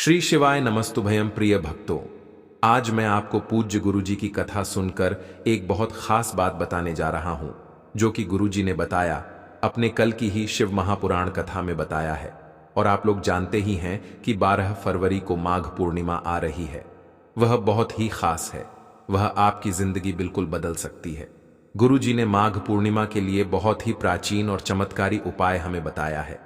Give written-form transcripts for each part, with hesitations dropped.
श्री शिवाय नमस्तुभयम प्रिय भक्तों। आज मैं आपको पूज्य गुरुजी की कथा सुनकर एक बहुत खास बात बताने जा रहा हूं, जो कि गुरुजी ने बताया अपने कल की ही शिव महापुराण कथा में बताया है। और आप लोग जानते ही हैं कि 12 फरवरी को माघ पूर्णिमा आ रही है। वह बहुत ही खास है, वह आपकी जिंदगी बिल्कुल बदल सकती है। गुरुजी ने माघ पूर्णिमा के लिए बहुत ही प्राचीन और चमत्कारी उपाय हमें बताया है।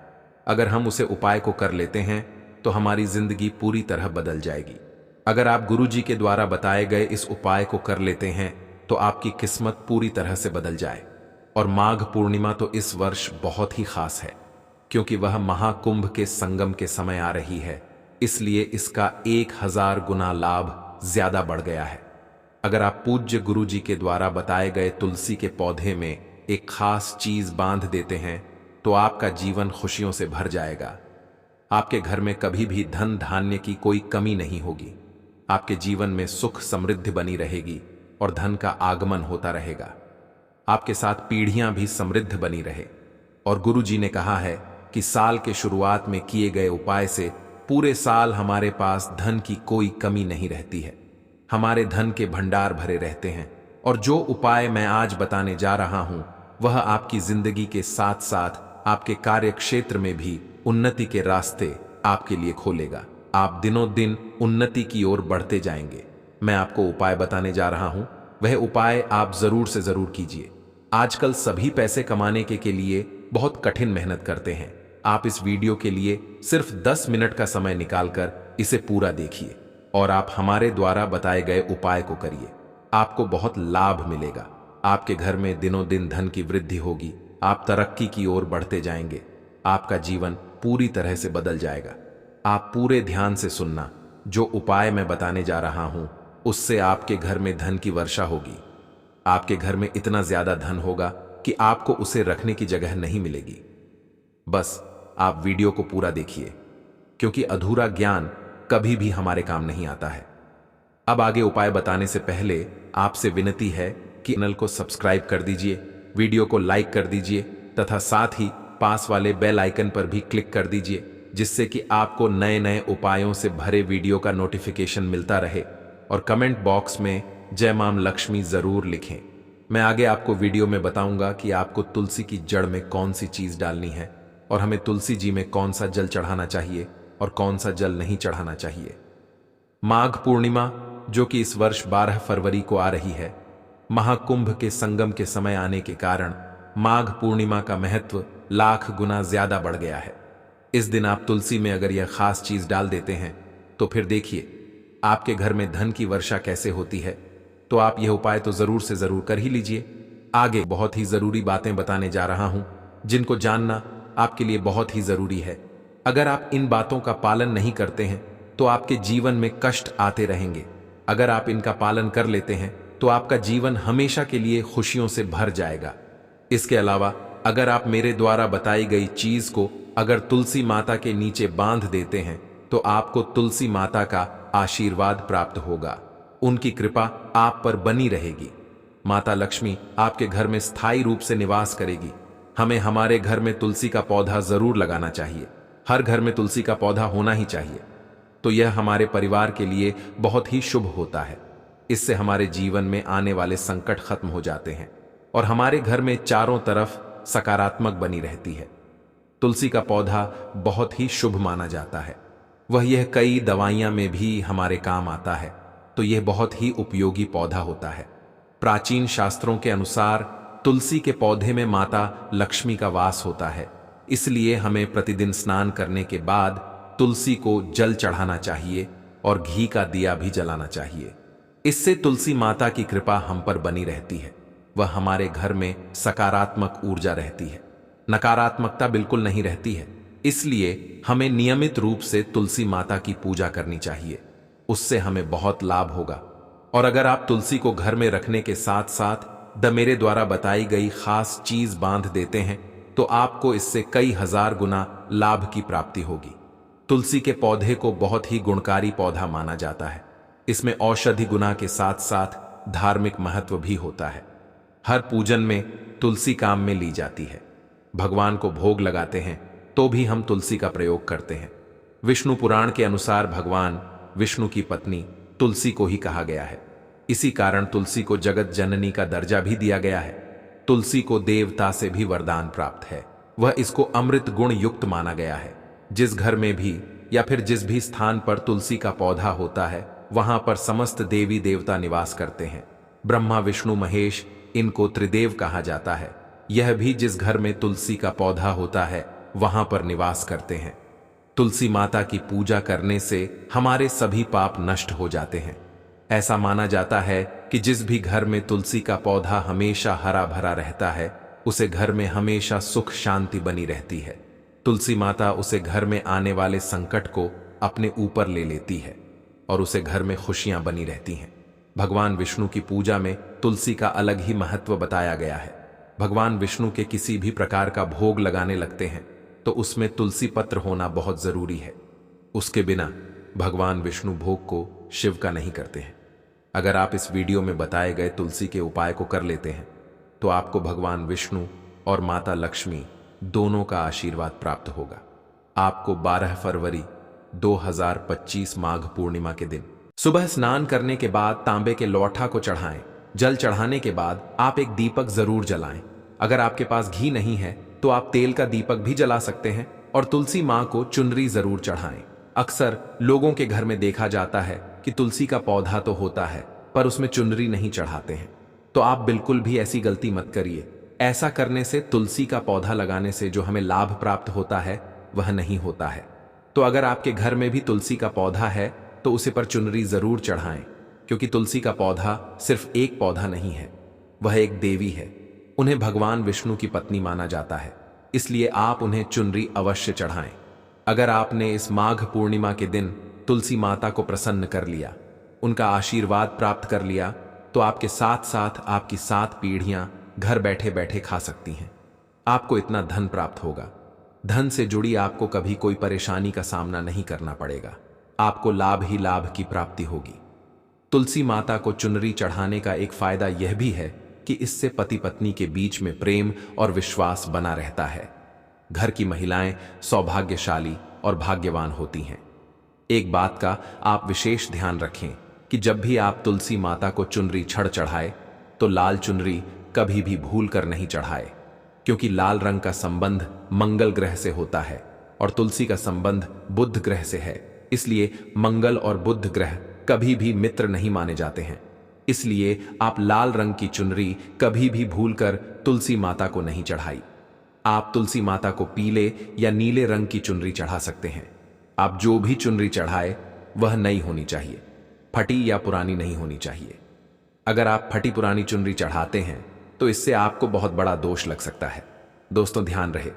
अगर हम उसे उपाय को कर लेते हैं तो हमारी जिंदगी पूरी तरह बदल जाएगी। अगर आप गुरुजी के द्वारा बताए गए इस उपाय को कर लेते हैं तो आपकी किस्मत पूरी तरह से बदल जाए। और माघ पूर्णिमा तो इस वर्ष बहुत ही खास है, क्योंकि वह महाकुंभ के संगम के समय आ रही है, इसलिए इसका 1000 गुना लाभ ज्यादा बढ़ गया है। अगर आप पूज्य गुरुजी के द्वारा बताए गए तुलसी के पौधे में एक खास चीज बांध देते हैं तो आपका जीवन खुशियों से भर जाएगा। आपके घर में कभी भी धन धान्य की कोई कमी नहीं होगी। आपके जीवन में सुख समृद्धि बनी रहेगी और धन का आगमन होता रहेगा। आपके साथ पीढ़ियां भी समृद्ध बनी रहे। और गुरुजी ने कहा है कि साल के शुरुआत में किए गए उपाय से पूरे साल हमारे पास धन की कोई कमी नहीं रहती है। हमारे धन के भंडार भरे रहते हैं। और जो उपाय मैं आज बताने जा रहा हूं वह आपकी जिंदगी के साथ साथ आपके कार्य क्षेत्र में भी उन्नति के रास्ते आपके लिए खोलेगा। आप दिनों दिन उन्नति की ओर बढ़ते जाएंगे। मैं आपको उपाय बताने जा रहा हूं, वह उपाय आप जरूर से जरूर कीजिए। आजकल सभी पैसे कमाने के लिए बहुत कठिन मेहनत करते हैं। आप इस वीडियो के लिए सिर्फ 10 मिनट का समय निकालकर इसे पूरा देखिए और आप हमारे द्वारा बताए गए उपाय को करिए। आपको बहुत लाभ मिलेगा। आपके घर में दिनों दिन धन की वृद्धि होगी। आप तरक्की की ओर बढ़ते जाएंगे। आपका जीवन पूरी तरह से बदल जाएगा। आप पूरे ध्यान से सुनना। जो उपाय मैं बताने जा रहा हूं उससे आपके घर में धन की वर्षा होगी। आपके घर में इतना ज्यादा धन होगा कि आपको उसे रखने की जगह नहीं मिलेगी। बस आप वीडियो को पूरा देखिए, क्योंकि अधूरा ज्ञान कभी भी हमारे काम नहीं आता है। अब आगे उपाय बताने से पहले आपसे विनती है कि चैनल को सब्सक्राइब कर दीजिए, वीडियो को लाइक कर दीजिए तथा साथ ही पास वाले बेल आइकन पर भी क्लिक कर दीजिए, जिससे कि आपको नए नए उपायों से भरे वीडियो का नोटिफिकेशन मिलता रहे। और कमेंट बॉक्स में जय मां लक्ष्मी जरूर लिखें। मैं आगे आपको वीडियो में बताऊंगा कि आपको तुलसी की जड़ में कौन सी चीज डालनी है और हमें तुलसी जी में कौन सा जल चढ़ाना चाहिए और कौन सा जल नहीं चढ़ाना चाहिए। माघ पूर्णिमा, जो कि इस वर्ष 12 फरवरी को आ रही है, महाकुंभ के संगम के समय आने के कारण माघ पूर्णिमा का महत्व लाख गुना ज्यादा बढ़ गया है। इस दिन आप तुलसी में अगर यह खास चीज डाल देते हैं तो फिर देखिए आपके घर में धन की वर्षा कैसे होती है। तो आप यह उपाय तो जरूर से जरूर कर ही लीजिए। आगे बहुत ही जरूरी बातें बताने जा रहा हूं, जिनको जानना आपके लिए बहुत ही जरूरी है। अगर आप इन बातों का पालन नहीं करते हैं तो आपके जीवन में कष्ट आते रहेंगे। अगर आप इनका पालन कर लेते हैं तो आपका जीवन हमेशा के लिए खुशियों से भर जाएगा। इसके अलावा अगर आप मेरे द्वारा बताई गई चीज को अगर तुलसी माता के नीचे बांध देते हैं तो आपको तुलसी माता का आशीर्वाद प्राप्त होगा। उनकी कृपा आप पर बनी रहेगी। माता लक्ष्मी आपके घर में स्थायी रूप से निवास करेगी। हमें हमारे घर में तुलसी का पौधा जरूर लगाना चाहिए। हर घर में तुलसी का पौधा होना ही चाहिए। तो यह हमारे परिवार के लिए बहुत ही शुभ होता है। इससे हमारे जीवन में आने वाले संकट खत्म हो जाते हैं और हमारे घर में चारों तरफ सकारात्मक बनी रहती है। तुलसी का पौधा बहुत ही शुभ माना जाता है। वह यह कई दवाइयां में भी हमारे काम आता है, तो यह बहुत ही उपयोगी पौधा होता है। प्राचीन शास्त्रों के अनुसार तुलसी के पौधे में माता लक्ष्मी का वास होता है, इसलिए हमें प्रतिदिन स्नान करने के बाद तुलसी को जल चढ़ाना चाहिए और घी का दिया भी जलाना चाहिए। इससे तुलसी माता की कृपा हम पर बनी रहती है। वह हमारे घर में सकारात्मक ऊर्जा रहती है, नकारात्मकता बिल्कुल नहीं रहती है। इसलिए हमें नियमित रूप से तुलसी माता की पूजा करनी चाहिए। उससे हमें बहुत लाभ होगा। और अगर आप तुलसी को घर में रखने के साथ साथ मेरे द्वारा बताई गई खास चीज बांध देते हैं तो आपको इससे कई हजार गुना लाभ की प्राप्ति होगी। तुलसी के पौधे को बहुत ही गुणकारी पौधा माना जाता है। इसमें औषधि गुना के साथ साथ धार्मिक महत्व भी होता है। हर पूजन में तुलसी काम में ली जाती है। भगवान को भोग लगाते हैं तो भी हम तुलसी का प्रयोग करते हैं। विष्णु पुराण के अनुसार भगवान विष्णु की पत्नी तुलसी को ही कहा गया है। इसी कारण तुलसी को जगत जननी का दर्जा भी दिया गया है। तुलसी को देवता से भी वरदान प्राप्त है, वह इसको अमृत गुण युक्त माना गया है। जिस घर में भी या फिर जिस भी स्थान पर तुलसी का पौधा होता है वहां पर समस्त देवी देवता निवास करते हैं। ब्रह्मा विष्णु महेश, इनको त्रिदेव कहा जाता है। यह भी जिस घर में तुलसी का पौधा होता है वहां पर निवास करते हैं। तुलसी माता की पूजा करने से हमारे सभी पाप नष्ट हो जाते हैं। ऐसा माना जाता है कि जिस भी घर में तुलसी का पौधा हमेशा हरा भरा रहता है उसे घर में हमेशा सुख शांति बनी रहती है। तुलसी माता उसे घर में आने वाले संकट को अपने ऊपर ले लेती है और उसे घर में खुशियां बनी रहती हैं। भगवान विष्णु की पूजा में तुलसी का अलग ही महत्व बताया गया है। भगवान विष्णु के किसी भी प्रकार का भोग लगाने लगते हैं तो उसमें तुलसी पत्र होना बहुत जरूरी है। उसके बिना भगवान विष्णु भोग को शिव का नहीं करते हैं। अगर आप इस वीडियो में बताए गए तुलसी के उपाय को कर लेते हैं तो आपको भगवान विष्णु और माता लक्ष्मी दोनों का आशीर्वाद प्राप्त होगा। आपको 12 फरवरी 2025 माघ पूर्णिमा के दिन सुबह स्नान करने के बाद तांबे के लौठा को चढ़ाएं। जल चढ़ाने के बाद आप एक दीपक जरूर जलाएं। अगर आपके पास घी नहीं है तो आप तेल का दीपक भी जला सकते हैं और तुलसी मां को चुनरी जरूर चढ़ाएं। अक्सर लोगों के घर में देखा जाता है कि तुलसी का पौधा तो होता है पर उसमें चुनरी नहीं चढ़ाते हैं। तो आप बिल्कुल भी ऐसी गलती मत करिए। ऐसा करने से तुलसी का पौधा लगाने से जो हमें लाभ प्राप्त होता है वह नहीं होता है। तो अगर आपके घर में भी तुलसी का पौधा है तो उसे पर चुनरी जरूर चढ़ाएं, क्योंकि तुलसी का पौधा सिर्फ एक पौधा नहीं है, वह एक देवी है। उन्हें भगवान विष्णु की पत्नी माना जाता है, इसलिए आप उन्हें चुनरी अवश्य चढ़ाएं। अगर आपने इस माघ पूर्णिमा के दिन तुलसी माता को प्रसन्न कर लिया, उनका आशीर्वाद प्राप्त कर लिया, तो आपके साथ साथ आपकी 7 पीढ़ियां घर बैठे बैठे खा सकती हैं। आपको इतना धन प्राप्त होगा। धन से जुड़ी आपको कभी कोई परेशानी का सामना नहीं करना पड़ेगा। आपको लाभ ही लाभ की प्राप्ति होगी। तुलसी माता को चुनरी चढ़ाने का एक फायदा यह भी है कि इससे पति पत्नी के बीच में प्रेम और विश्वास बना रहता है। घर की महिलाएं सौभाग्यशाली और भाग्यवान होती हैं। एक बात का आप विशेष ध्यान रखें कि जब भी आप तुलसी माता को चुनरी चढ़ाए तो लाल चुनरी कभी भी भूल कर नहीं चढ़ाए, क्योंकि लाल रंग का संबंध मंगल ग्रह से होता है और तुलसी का संबंध बुध ग्रह से है। इसलिए मंगल और बुध ग्रह कभी भी मित्र नहीं माने जाते हैं। इसलिए आप लाल रंग की चुनरी कभी भी भूलकर तुलसी माता को नहीं चढ़ाई। आप तुलसी माता को पीले या नीले रंग की चुनरी चढ़ा सकते हैं। आप जो भी चुनरी चढ़ाए वह नई होनी चाहिए, फटी या पुरानी नहीं होनी चाहिए। अगर आप फटी पुरानी चुनरी चढ़ाते हैं तो इससे आपको बहुत बड़ा दोष लग सकता है। दोस्तों ध्यान रहे,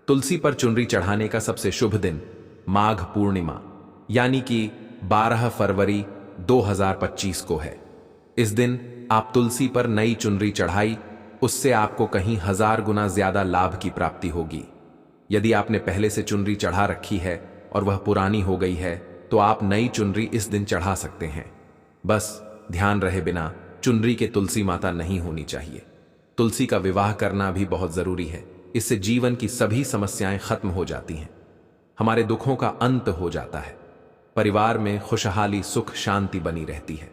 तुलसी पर चुनरी चढ़ाने का सबसे शुभ दिन माघ पूर्णिमा यानी कि 12 फरवरी 2025 को है। इस दिन आप तुलसी पर नई चुनरी चढ़ाई, उससे आपको कहीं 1000 गुना ज्यादा लाभ की प्राप्ति होगी। यदि आपने पहले से चुनरी चढ़ा रखी है और वह पुरानी हो गई है तो आप नई चुनरी इस दिन चढ़ा सकते हैं। बस ध्यान रहे, बिना चुनरी के तुलसी माता नहीं होनी चाहिए। तुलसी का विवाह करना भी बहुत जरूरी है। इससे जीवन की सभी समस्याएं खत्म हो जाती हैं, हमारे दुखों का अंत हो जाता है, परिवार में खुशहाली सुख शांति बनी रहती है।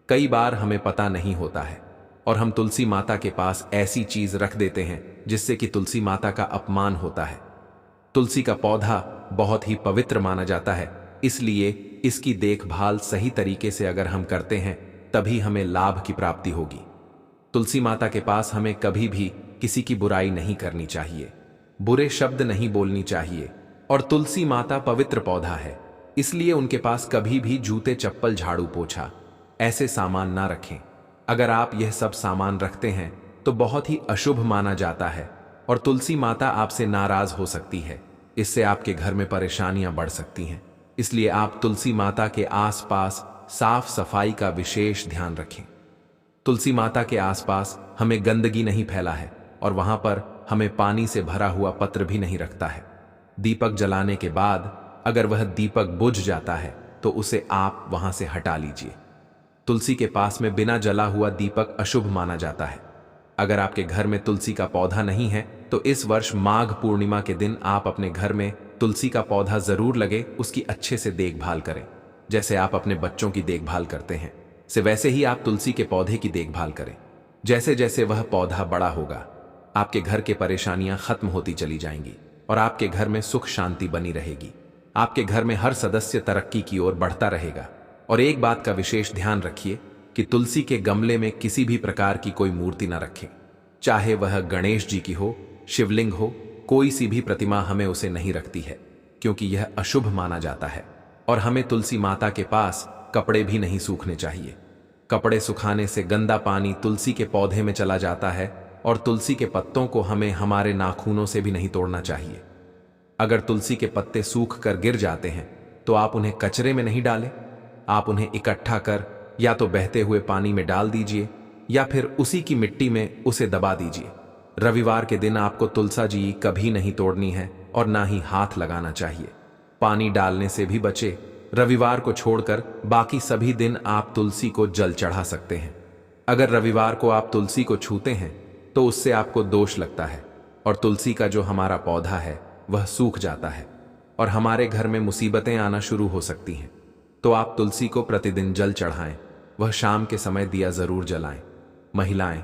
कई बार हमें पता नहीं होता है और हम तुलसी माता के पास ऐसी चीज रख देते हैं जिससे कि तुलसी माता का अपमान होता है। तुलसी का पौधा बहुत ही पवित्र माना जाता है, इसलिए इसकी देखभाल सही तरीके से अगर हम करते हैं तभी हमें लाभ की प्राप्ति होगी। तुलसी माता के पास हमें कभी भी किसी की बुराई नहीं करनी चाहिए, बुरे शब्द नहीं बोलनी चाहिए। और तुलसी माता पवित्र पौधा है, इसलिए उनके पास कभी भी जूते चप्पल झाड़ू पोछा ऐसे सामान ना रखें। अगर आप यह सब सामान रखते हैं तो बहुत ही अशुभ माना जाता है और तुलसी माता आपसे नाराज हो सकती है। इससे आपके घर में परेशानियां बढ़ सकती हैं। इसलिए आप तुलसी माता के आसपास साफ सफाई का विशेष ध्यान रखें। तुलसी माता के आसपास हमें गंदगी नहीं फैला है और वहां पर हमें पानी से भरा हुआ पत्र भी नहीं रखता है। दीपक जलाने के बाद अगर वह दीपक बुझ जाता है तो उसे आप वहां से हटा लीजिए। तुलसी के पास में बिना जला हुआ दीपक अशुभ माना जाता है। अगर आपके घर में तुलसी का पौधा नहीं है तो इस वर्ष माघ पूर्णिमा के दिन आप अपने घर में तुलसी का पौधा जरूर लगे, उसकी अच्छे से देखभाल करें। जैसे आप अपने बच्चों की देखभाल करते हैं, से वैसे ही आप तुलसी के पौधे की देखभाल करें। जैसे जैसे वह पौधा बड़ा होगा, आपके घर के परेशानियां खत्म होती चली जाएंगी और आपके घर में सुख शांति बनी रहेगी। आपके घर में हर सदस्य तरक्की की ओर बढ़ता रहेगा। और एक बात का विशेष ध्यान रखिए कि तुलसी के गमले में किसी भी प्रकार की कोई मूर्ति न रखें। चाहे वह गणेश जी की हो, शिवलिंग हो, कोई सी भी प्रतिमा हमें उसे नहीं रखती है, क्योंकि यह अशुभ माना जाता है। और हमें तुलसी माता के पास कपड़े भी नहीं सूखने चाहिए। कपड़े सुखाने से गंदा पानी तुलसी के पौधे में चला जाता है और तुलसी के पत्तों को हमें हमारे नाखूनों से भी नहीं तोड़ना चाहिए। अगर तुलसी के पत्ते सूख कर गिर जाते हैं तो आप उन्हें कचरे में नहीं डालें, आप उन्हें इकट्ठा कर या तो बहते हुए पानी में डाल दीजिए या फिर उसी की मिट्टी में उसे दबा दीजिए। रविवार के दिन आपको तुलसा जी कभी नहीं तोड़नी है और ना ही हाथ लगाना चाहिए। पानी डालने से भी बचे। रविवार को छोड़कर बाकी सभी दिन आप तुलसी को जल चढ़ा सकते हैं। अगर रविवार को आप तुलसी को छूते हैं तो उससे आपको दोष लगता है और तुलसी का जो हमारा पौधा है वह सूख जाता है और हमारे घर में मुसीबतें आना शुरू हो सकती हैं। तो आप तुलसी को प्रतिदिन जल चढ़ाएं, वह शाम के समय दिया जरूर जलाएं। महिलाएं,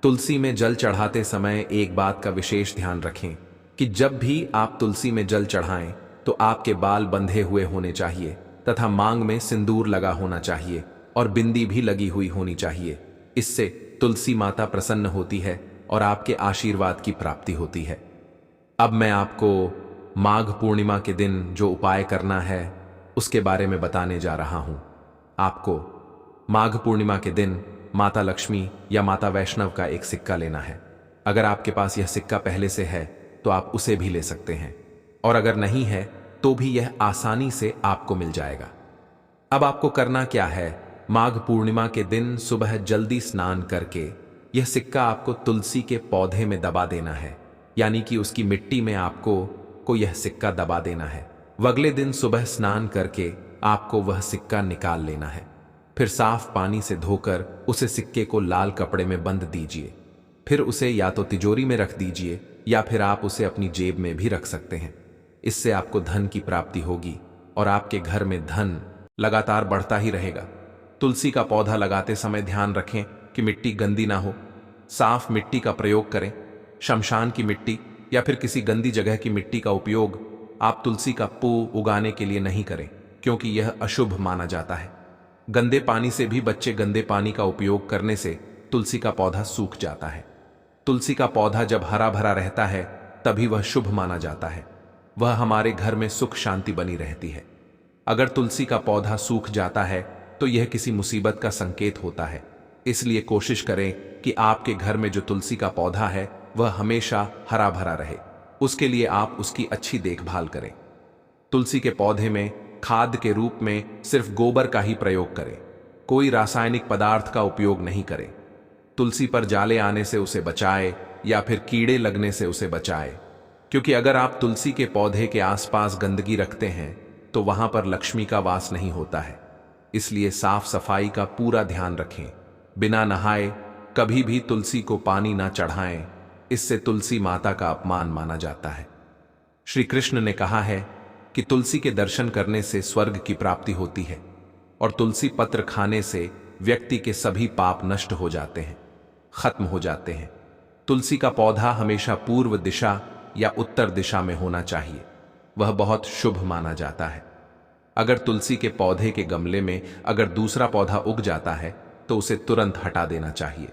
तुलसी में जल चढ़ाते समय एक बात का विशेष ध्यान रखें कि जब भी आप तुलसी में जल चढ़ाएं तो आपके बाल बंधे हुए होने चाहिए तथा मांग में सिंदूर लगा होना चाहिए और बिंदी भी लगी हुई होनी चाहिए। इससे तुलसी माता प्रसन्न होती है और आपके आशीर्वाद की प्राप्ति होती है। अब मैं आपको माघ पूर्णिमा के दिन जो उपाय करना है उसके बारे में बताने जा रहा हूं। आपको माघ पूर्णिमा के दिन माता लक्ष्मी या माता वैष्णव का एक सिक्का लेना है। अगर आपके पास यह सिक्का पहले से है तो आप उसे भी ले सकते हैं, और अगर नहीं है तो भी यह आसानी से आपको मिल जाएगा। अब आपको करना क्या है, माघ पूर्णिमा के दिन सुबह जल्दी स्नान करके यह सिक्का आपको तुलसी के पौधे में दबा देना है, यानी कि उसकी मिट्टी में आपको यह सिक्का दबा देना है। अगले दिन सुबह स्नान करके आपको वह सिक्का निकाल लेना है। फिर साफ पानी से धोकर उसे सिक्के को लाल कपड़े में बंद दीजिए। फिर उसे या तो तिजोरी में रख दीजिए या फिर आप उसे अपनी जेब में भी रख सकते हैं। इससे आपको धन की प्राप्ति होगी और आपके घर में धन लगातार बढ़ता ही रहेगा। तुलसी का पौधा लगाते समय ध्यान रखें कि मिट्टी गंदी ना हो। साफ मिट्टी का प्रयोग करें। शमशान की मिट्टी या फिर किसी गंदी जगह की मिट्टी का उपयोग आप तुलसी का पौ उगाने के लिए नहीं करें, क्योंकि यह अशुभ माना जाता है। गंदे पानी से भी बच्चे। गंदे पानी का उपयोग करने से तुलसी का पौधा सूख जाता है। तुलसी का पौधा जब हरा भरा रहता है तभी वह शुभ माना जाता है। वह हमारे घर में सुख शांति बनी रहती है। अगर तुलसी का पौधा सूख जाता है तो यह किसी मुसीबत का संकेत होता है। इसलिए कोशिश करें कि आपके घर में जो तुलसी का पौधा है वह हमेशा हरा भरा रहे। उसके लिए आप उसकी अच्छी देखभाल करें। तुलसी के पौधे में खाद के रूप में सिर्फ गोबर का ही प्रयोग करें। कोई रासायनिक पदार्थ का उपयोग नहीं करें। तुलसी पर जाले आने से उसे बचाए या फिर कीड़े लगने से उसे बचाए, क्योंकि अगर आप तुलसी के पौधे के आसपास गंदगी रखते हैं तो वहां पर लक्ष्मी का वास नहीं होता है। इसलिए साफ सफाई का पूरा ध्यान रखें। बिना नहाए कभी भी तुलसी को पानी ना चढ़ाएं, इससे तुलसी माता का अपमान माना जाता है। श्री कृष्ण ने कहा है कि तुलसी के दर्शन करने से स्वर्ग की प्राप्ति होती है और तुलसी पत्र खाने से व्यक्ति के सभी पाप नष्ट हो जाते हैं, खत्म हो जाते हैं। तुलसी का पौधा हमेशा पूर्व दिशा या उत्तर दिशा में होना चाहिए। वह बहुत शुभ माना जाता है। अगर तुलसी के पौधे के गमले में अगर दूसरा पौधा उग जाता है तो उसे तुरंत हटा देना चाहिए।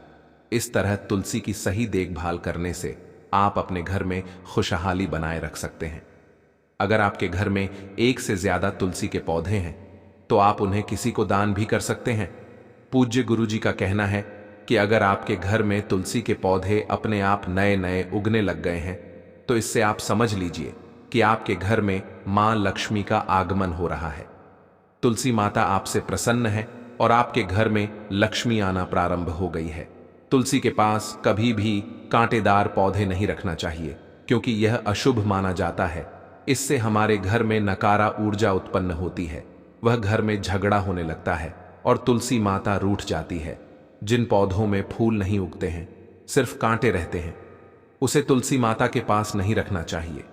इस तरह तुलसी की सही देखभाल करने से आप अपने घर में खुशहाली बनाए रख सकते हैं। अगर आपके घर में एक से ज्यादा तुलसी के पौधे हैं तो आप उन्हें किसी को दान भी कर सकते हैं। पूज्य गुरुजी का कहना है कि अगर आपके घर में तुलसी के पौधे अपने आप नए नए उगने लग गए हैं तो इससे आप समझ लीजिए कि आपके घर में मां लक्ष्मी का आगमन हो रहा है। तुलसी माता आपसे प्रसन्न है और आपके घर में लक्ष्मी आना प्रारंभ हो गई है। तुलसी के पास कभी भी कांटेदार पौधे नहीं रखना चाहिए, क्योंकि यह अशुभ माना जाता है। इससे हमारे घर में नकारा ऊर्जा उत्पन्न होती है। वह घर में झगड़ा होने लगता है और तुलसी माता रूठ जाती है। जिन पौधों में फूल नहीं उगते हैं, सिर्फ कांटे रहते हैं, उसे तुलसी माता के पास नहीं रखना चाहिए।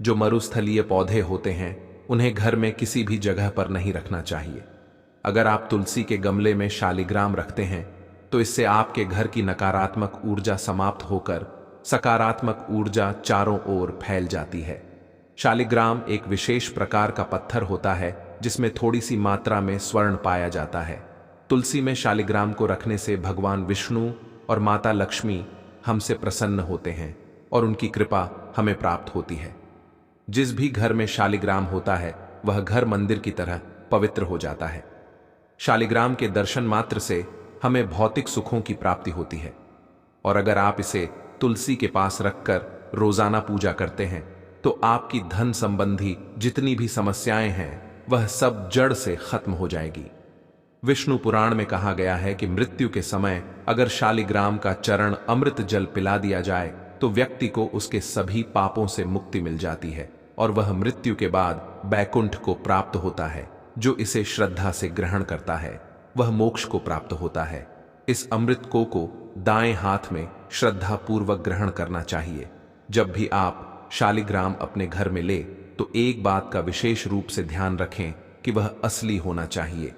जो मरुस्थलीय पौधे होते हैं उन्हें घर में किसी भी जगह पर नहीं रखना चाहिए। अगर आप तुलसी के गमले में शालिग्राम रखते हैं तो इससे आपके घर की नकारात्मक ऊर्जा समाप्त होकर सकारात्मक ऊर्जा चारों ओर फैल जाती है। शालिग्राम एक विशेष प्रकार का पत्थर होता है जिसमें थोड़ी सी मात्रा में स्वर्ण पाया जाता है। तुलसी में शालिग्राम को रखने से भगवान विष्णु और माता लक्ष्मी हमसे प्रसन्न होते हैं और उनकी कृपा हमें प्राप्त होती है। जिस भी घर में शालिग्राम होता है वह घर मंदिर की तरह पवित्र हो जाता है। शालिग्राम के दर्शन मात्र से हमें भौतिक सुखों की प्राप्ति होती है और अगर आप इसे तुलसी के पास रखकर रोजाना पूजा करते हैं तो आपकी धन संबंधी जितनी भी समस्याएं हैं वह सब जड़ से खत्म हो जाएगी। विष्णु पुराण में कहा गया है कि मृत्यु के समय अगर शालिग्राम का चरण अमृत जल पिला दिया जाए तो व्यक्ति को उसके सभी पापों से मुक्ति मिल जाती है और वह मृत्यु के बाद बैकुंठ को प्राप्त होता है। जो इसे श्रद्धा से ग्रहण करता है वह मोक्ष को प्राप्त होता है। इस अमृत को दाएं हाथ में श्रद्धा पूर्वक ग्रहण करना चाहिए। जब भी आप शालिग्राम अपने घर में ले तो एक बात का विशेष रूप से ध्यान रखें कि वह असली होना चाहिए।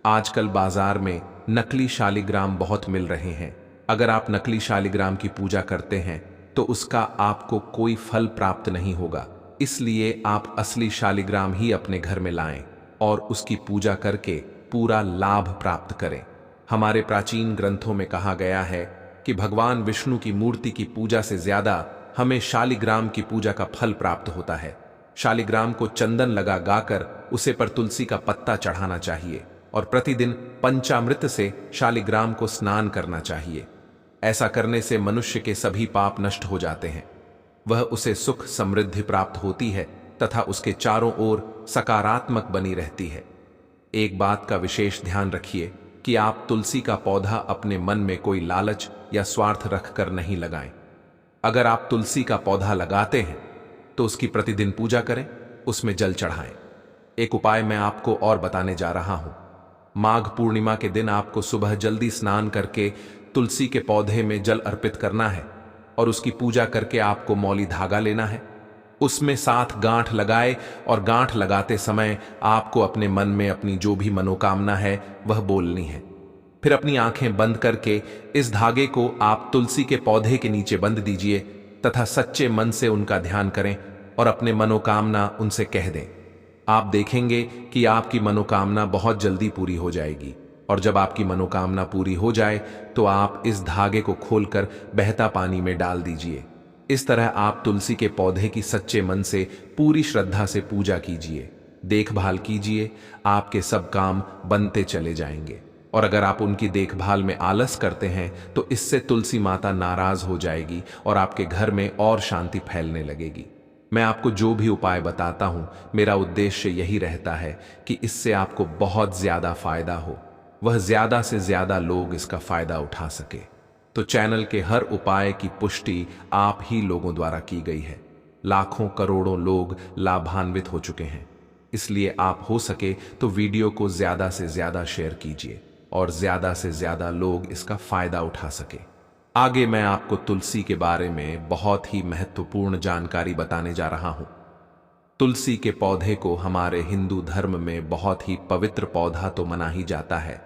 आजकल बाजार में नकली शालिग्राम बहुत मिल रहे हैं। अगर आप नकली शालिग्राम की पूजा करते हैं तो उसका आपको कोई फल प्राप्त नहीं होगा। इसलिए आप असली शालिग्राम ही अपने घर में लाएं और उसकी पूजा करके पूरा लाभ प्राप्त करें। हमारे प्राचीन ग्रंथों में कहा गया है कि भगवान विष्णु की मूर्ति की पूजा से ज्यादा हमें शालिग्राम की पूजा का फल प्राप्त होता है। शालिग्राम को चंदन गाकर उसे पर तुलसी का पत्ता चढ़ाना चाहिए और प्रतिदिन पंचामृत से शालिग्राम को स्नान करना चाहिए। ऐसा करने से मनुष्य के सभी पाप नष्ट हो जाते हैं। वह उसे सुख समृद्धि प्राप्त होती है तथा उसके चारों ओर सकारात्मक बनी रहती है। एक बात का विशेष ध्यान रखिए कि आप तुलसी का पौधा अपने मन में कोई लालच या स्वार्थ रखकर नहीं लगाएं। अगर आप तुलसी का पौधा लगाते हैं तो उसकी प्रतिदिन पूजा करें, उसमें जल चढ़ाएं। एक उपाय मैं आपको और बताने जा रहा हूं। माघ पूर्णिमा के दिन आपको सुबह जल्दी स्नान करके तुलसी के पौधे में जल अर्पित करना है और उसकी पूजा करके आपको मौली धागा लेना है। उसमें 7 गांठ लगाए और गांठ लगाते समय आपको अपने मन में अपनी जो भी मनोकामना है वह बोलनी है। फिर अपनी आंखें बंद करके इस धागे को आप तुलसी के पौधे के नीचे बंद दीजिए तथा सच्चे मन से उनका ध्यान करें और अपने मनोकामना उनसे कह दें। आप देखेंगे कि आपकी मनोकामना बहुत जल्दी पूरी हो जाएगी और जब आपकी मनोकामना पूरी हो जाए तो आप इस धागे को खोलकर बहता पानी में डाल दीजिए। इस तरह आप तुलसी के पौधे की सच्चे मन से पूरी श्रद्धा से पूजा कीजिए, देखभाल कीजिए। आपके सब काम बनते चले जाएंगे और अगर आप उनकी देखभाल में आलस करते हैं तो इससे तुलसी माता नाराज हो जाएगी और आपके घर में और शांति फैलने लगेगी। मैं आपको जो भी उपाय बताता हूं मेरा उद्देश्य यही रहता है कि इससे आपको बहुत ज्यादा फायदा हो, वह ज्यादा से ज्यादा लोग इसका फायदा उठा सके। तो चैनल के हर उपाय की पुष्टि आप ही लोगों द्वारा की गई है। लाखों करोड़ों लोग लाभान्वित हो चुके हैं। इसलिए आप हो सके तो वीडियो को ज्यादा से ज्यादा शेयर कीजिए और ज्यादा से ज्यादा लोग इसका फायदा उठा सके। आगे मैं आपको तुलसी के बारे में बहुत ही महत्वपूर्ण जानकारी बताने जा रहा हूं। तुलसी के पौधे को हमारे हिंदू धर्म में बहुत ही पवित्र पौधा तो माना ही जाता है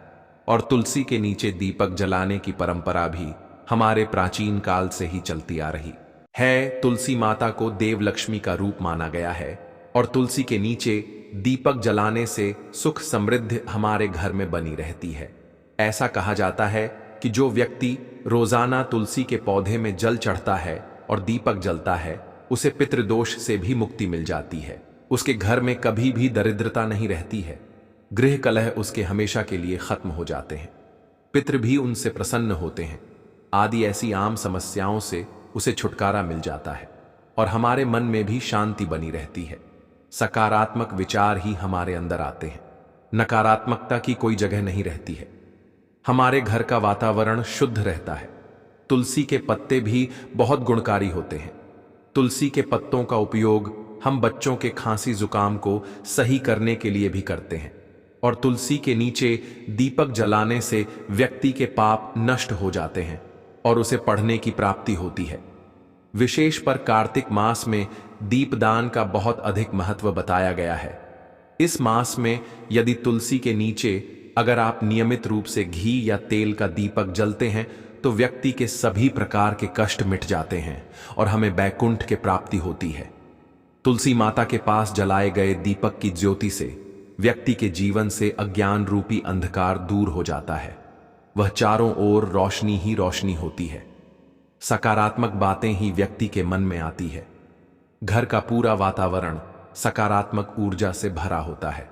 और तुलसी के नीचे दीपक जलाने की परंपरा भी हमारे प्राचीन काल से ही चलती आ रही है। तुलसी माता को देव लक्ष्मी का रूप माना गया है और तुलसी के नीचे दीपक जलाने से सुख समृद्धि हमारे घर में बनी रहती है। ऐसा कहा जाता है कि जो व्यक्ति रोजाना तुलसी के पौधे में जल चढ़ता है और दीपक जलता है उसे पितृदोष से भी मुक्ति मिल जाती है। उसके घर में कभी भी दरिद्रता नहीं रहती है। गृह कलह उसके हमेशा के लिए खत्म हो जाते हैं। पितृ भी उनसे प्रसन्न होते हैं। आदि ऐसी आम समस्याओं से उसे छुटकारा मिल जाता है और हमारे मन में भी शांति बनी रहती है। सकारात्मक विचार ही हमारे अंदर आते हैं, नकारात्मकता की कोई जगह नहीं रहती है। हमारे घर का वातावरण शुद्ध रहता है। तुलसी के पत्ते भी बहुत गुणकारी होते हैं। तुलसी के पत्तों का उपयोग हम बच्चों के खांसी जुकाम को सही करने के लिए भी करते हैं और तुलसी के नीचे दीपक जलाने से व्यक्ति के पाप नष्ट हो जाते हैं और उसे पढ़ने की प्राप्ति होती है। विशेष पर कार्तिक मास में दीपदान का बहुत अधिक महत्व बताया गया है। इस मास में यदि तुलसी के नीचे अगर आप नियमित रूप से घी या तेल का दीपक जलते हैं तो व्यक्ति के सभी प्रकार के कष्ट मिट जाते हैं और हमें वैकुंठ की प्राप्ति होती है। तुलसी माता के पास जलाए गए दीपक की ज्योति से व्यक्ति के जीवन से अज्ञान रूपी अंधकार दूर हो जाता है। वह चारों ओर रोशनी ही रोशनी होती है। सकारात्मक बातें ही व्यक्ति के मन में आती है। घर का पूरा वातावरण सकारात्मक ऊर्जा से भरा होता है।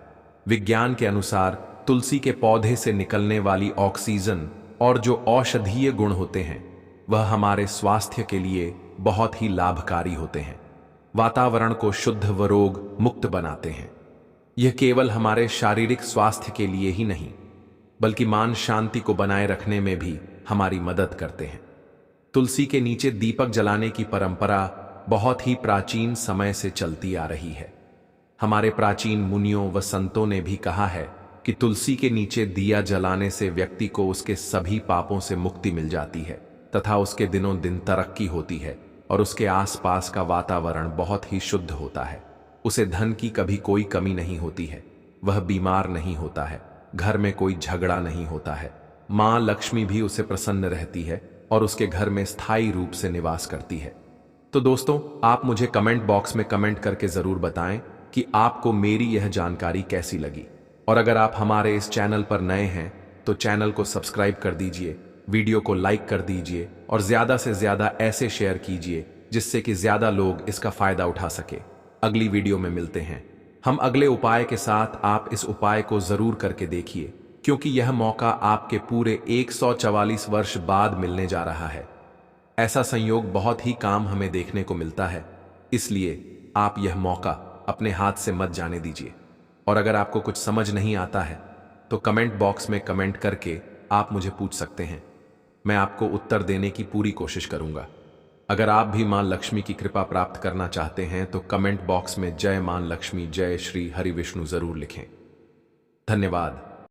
विज्ञान के अनुसार तुलसी के पौधे से निकलने वाली ऑक्सीजन और जो औषधीय गुण होते हैं वह हमारे स्वास्थ्य के लिए बहुत ही लाभकारी होते हैं। वातावरण को शुद्ध व रोग मुक्त बनाते हैं। यह केवल हमारे शारीरिक स्वास्थ्य के लिए ही नहीं बल्कि मान शांति को बनाए रखने में भी हमारी मदद करते हैं। तुलसी के नीचे दीपक जलाने की परंपरा बहुत ही प्राचीन समय से चलती आ रही है। हमारे प्राचीन मुनियों व संतों ने भी कहा है कि तुलसी के नीचे दिया जलाने से व्यक्ति को उसके सभी पापों से मुक्ति मिल जाती है तथा उसके दिनों दिन तरक्की होती है और उसके आसपास का वातावरण बहुत ही शुद्ध होता है। उसे धन की कभी कोई कमी नहीं होती है, वह बीमार नहीं होता है, घर में कोई झगड़ा नहीं होता है। मां लक्ष्मी भी उसे प्रसन्न रहती है और उसके घर में स्थायी रूप से निवास करती है। तो दोस्तों, आप मुझे कमेंट बॉक्स में कमेंट करके जरूर बताएं कि आपको मेरी यह जानकारी कैसी लगी। और अगर आप हमारे इस चैनल पर नए हैं तो चैनल को सब्सक्राइब कर दीजिए, वीडियो को लाइक कर दीजिए और ज्यादा से ज्यादा ऐसे शेयर कीजिए जिससे कि ज्यादा लोग इसका फायदा उठा सके। अगली वीडियो में मिलते हैं हम अगले उपाय के साथ। आप इस उपाय को जरूर करके देखिए क्योंकि यह मौका आपके पूरे 144 वर्ष बाद मिलने जा रहा है। ऐसा संयोग बहुत ही काम हमें देखने को मिलता है, इसलिए आप यह मौका अपने हाथ से मत जाने दीजिए। और अगर आपको कुछ समझ नहीं आता है तो कमेंट बॉक्स में कमेंट करके आप मुझे पूछ सकते हैं। मैं आपको उत्तर देने की पूरी कोशिश करूंगा। अगर आप भी मां लक्ष्मी की कृपा प्राप्त करना चाहते हैं तो कमेंट बॉक्स में जय मां लक्ष्मी, जय श्री हरि विष्णु जरूर लिखें। धन्यवाद।